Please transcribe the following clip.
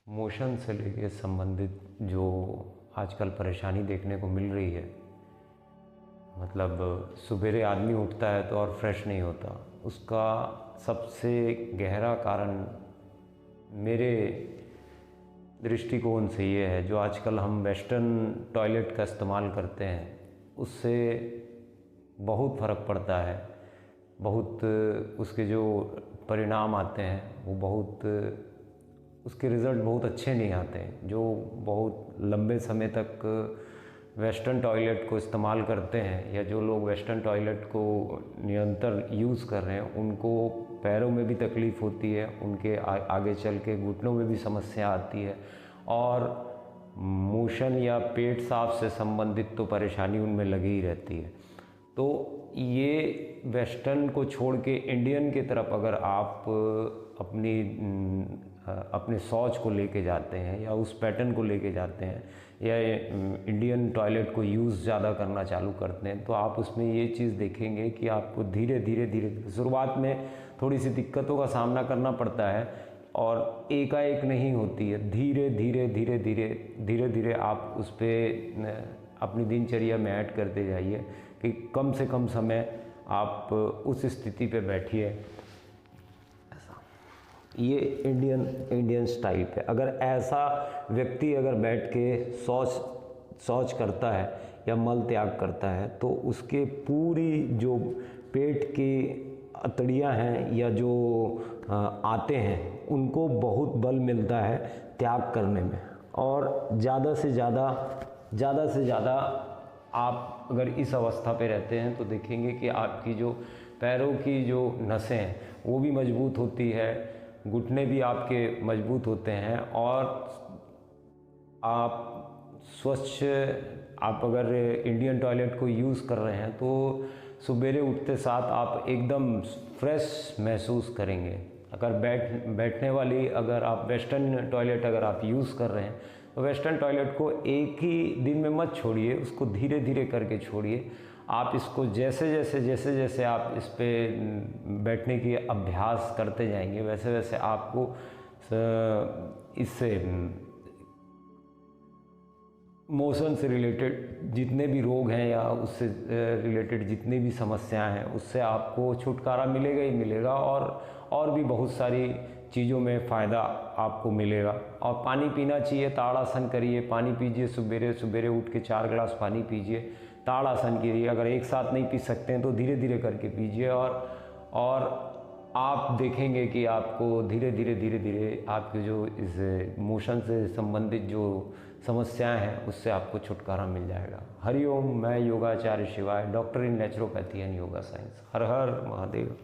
Motion से लेके संबंधित जो आजकल परेशानी देखने को मिल रही है, मतलब सुबेरे आदमी उठता है तो और फ्रेश नहीं होता। उसका सबसे गहरा कारण मेरे दृष्टिकोण से ये है, जो आजकल हम वेस्टर्न टॉयलेट का इस्तेमाल करते हैं उससे बहुत फ़र्क पड़ता है। बहुत उसके जो परिणाम आते हैं वो बहुत उसके रिज़ल्ट बहुत अच्छे नहीं आते हैं। जो बहुत लंबे समय तक वेस्टर्न टॉयलेट को इस्तेमाल करते हैं या जो लोग वेस्टर्न टॉयलेट को निरंतर यूज़ कर रहे हैं उनको पैरों में भी तकलीफ़ होती है, उनके आगे चल के घुटनों में भी समस्या आती है और मोशन या पेट साफ से संबंधित तो परेशानी उनमें लगी ही रहती है। तो ये वेस्टर्न को छोड़ के इंडियन की तरफ अगर आप अपने शौच को लेके जाते हैं या उस पैटर्न को लेके जाते हैं या इंडियन टॉयलेट को यूज़ ज़्यादा करना चालू करते हैं तो आप उसमें ये चीज़ देखेंगे कि आपको धीरे धीरे शुरुआत में थोड़ी सी दिक्कतों का सामना करना पड़ता है और एकाएक नहीं होती है। धीरे धीरे आप उस पर अपनी दिनचर्या में ऐड करते जाइए कि कम से कम समय आप उस स्थिति पे बैठिए। ऐसा ये इंडियन स्टाइल पे अगर ऐसा व्यक्ति अगर बैठ के शौच करता है या मल त्याग करता है तो उसके पूरी जो पेट की अतड़ियाँ हैं या जो आते हैं उनको बहुत बल मिलता है त्याग करने में। और ज़्यादा से ज़्यादा आप अगर इस अवस्था पे रहते हैं तो देखेंगे कि आपकी जो पैरों की जो नसें हैं वो भी मजबूत होती है, घुटने भी आपके मजबूत होते हैं और आप स्वच्छ आप अगर इंडियन टॉयलेट को यूज़ कर रहे हैं तो सुबेरे उठते साथ आप एकदम फ्रेश महसूस करेंगे। अगर बैठने वाली अगर आप वेस्टर्न टॉयलेट अगर आप यूज़ कर रहे हैं तो वेस्टर्न टॉयलेट को एक ही दिन में मत छोड़िए, उसको धीरे धीरे करके छोड़िए। आप इसको जैसे आप इस पे बैठने की अभ्यास करते जाएंगे वैसे वैसे आपको इससे मोशन से रिलेटेड जितने भी रोग हैं या उससे रिलेटेड जितनी भी समस्याएं हैं उससे आपको छुटकारा मिलेगा ही मिलेगा और भी बहुत सारी चीज़ों में फ़ायदा आपको मिलेगा। और पानी पीना चाहिए, ताड़ासन करिए, पानी पीजिए, सुबेरे उठ के 4 गिलास पानी पीजिए, ताड़ासन कीजिए। अगर एक साथ नहीं पी सकते हैं तो धीरे धीरे करके पीजिए और आप देखेंगे कि आपको धीरे धीरे आपके जो इस मोशन से संबंधित जो समस्याएं हैं उससे आपको छुटकारा मिल जाएगा। हरिओम। मैं योगाचार्य शिवाय, doctor in naturopathy and yoga science. Her her Mahadev.